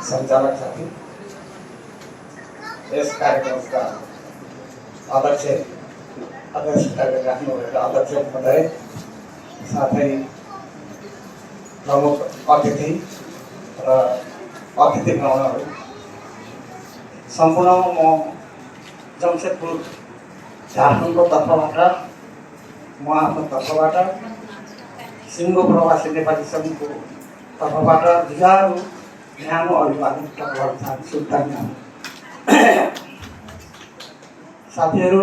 सञ्चालक साथी, यस कार्यक्रमका अध्यक्ष राख्नुभएका अध्यक्ष महोदय, साथै प्रमुख अतिथि र अतिथि पाहुनाहरू, सम्पूर्ण म जमशेदपुर झारखण्डको तर्फबाट, म आफ्नो तर्फबाट, सिङ्गो प्रवासी नेपाली सङ्घको तर्फबाट जुझारु न्यानो अभिवादन गर्न चाहन्छु। शुभकामना साथीहरू,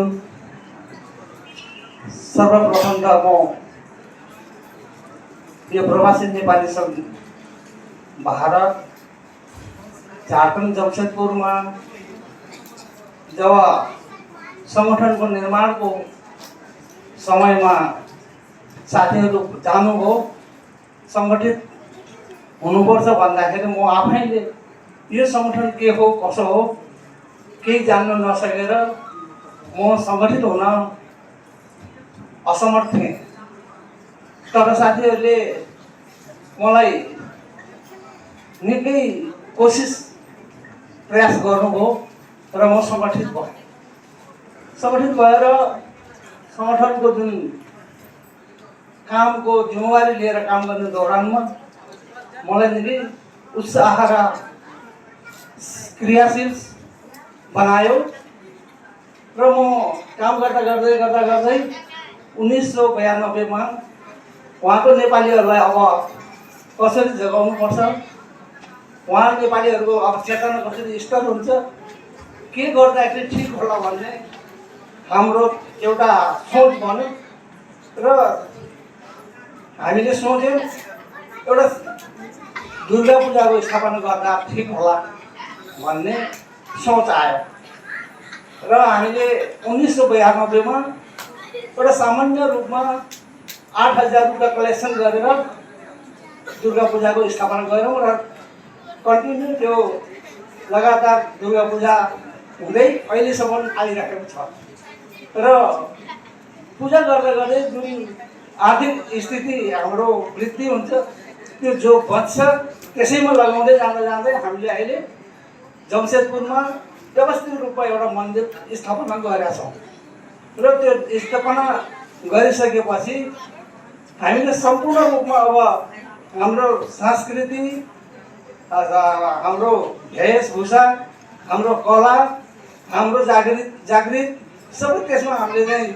सर्वप्रथम त म यो प्रवासी नेपाली सङ्घ भारत झारखण्ड जमशेदपुरमा जब सङ्गठनको निर्माणको समयमा साथीहरू जानुभयो, सङ्गठित हुनुपर्छ भन्दाखेरि म आफैले यो सङ्गठन के हो कसो हो केही जान्न नसकेर म सङ्गठित हुन असमर्थ थिएँ। तर साथीहरूले मलाई निकै कोसिस प्रयास गर्नुभयो र म सङ्गठित भएँ। सङ्गठित भएर सङ्गठनको जुन कामको जिम्मेवारी लिएर काम गर्ने दौरानमा मलाई निकै उत्साह र क्रियाशील बनायो र म काम गर्दा गर्दै 1992 मा उहाँको नेपालीहरूलाई अब कसरी जगाउनुपर्छ, उहाँ नेपालीहरूको अब चेतना कसरी स्तर हुन्छ, के गर्दाखेरि ठिक होला भन्ने हाम्रो एउटा सोच बन्यो र हामीले सोच्यौँ एउटा दुर्गा पूजाको स्थापना गर्दा ठिक होला भन्ने सोच आयो र हामीले 1992 मा एउटा सामान्य रूपमा 8,000 रुपियाँ कलेक्सन गरेर दुर्गा पूजाको स्थापना गऱ्यौँ र कन्टिन्यू त्यो लगातार दुर्गा पूजा हुँदै अहिलेसम्म आइरहेको छ। र पूजा गर्दा गर्दै जुन आर्थिक स्थिति हाम्रो वृद्धि हुन्छ, त्यो जो बच्छ त्यसैमा लगाउँदै जाँदै हामीले अहिले जमशेदपुरमा व्यवस्थित रूपमा एउटा मन्दिर स्थापना गरेका छौँ र त्यो स्थापना गरिसकेपछि हामीले सम्पूर्ण रूपमा अब हाम्रो संस्कृति, हाम्रो वेशभूषा, हाम्रो कला, हाम्रो जागृत सबै त्यसमा हामीले चाहिँ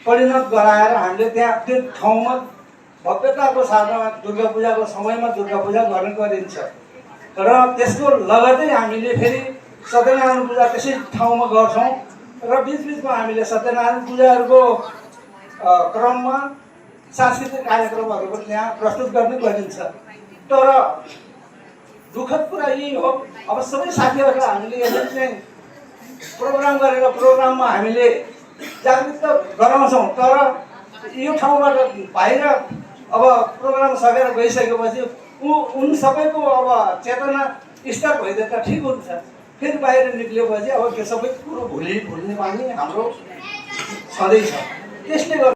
परिणत गराएर हामीले त्यहाँ त्यो ठाउँमा भव्यताको साथमा दुर्गा पूजाको समयमा दुर्गा पूजा गर्ने गरिन्छ र त्यसको लगतै हामीले फेरि सत्यनारायण पूजा त्यसै ठाउँमा गर्छौँ र बिचबिचमा हामीले सत्यनारायण पूजाहरूको क्रममा सांस्कृतिक कार्यक्रमहरू पनि त्यहाँ प्रस्तुत गर्ने गरिन्छ। तर दुःखद कुरा यही हो, अब सबै साथीहरूलाई हामीले यसरी चाहिँ प्रोग्राम गरेर प्रोग्राममा हामीले जागृत गराउँछौँ, तर यो ठाउँबाट बाहिर अब प्रोग्राम सकेर गइसकेपछि उन सबैको अब चेतना स्तर भइदिए त ठिक हुन्छ। फेरि बाहिर निक्लिएपछि अब त्यो सबै कुरो भुल्ने बानी हाम्रो सधैँ छ। त्यसले गर्दा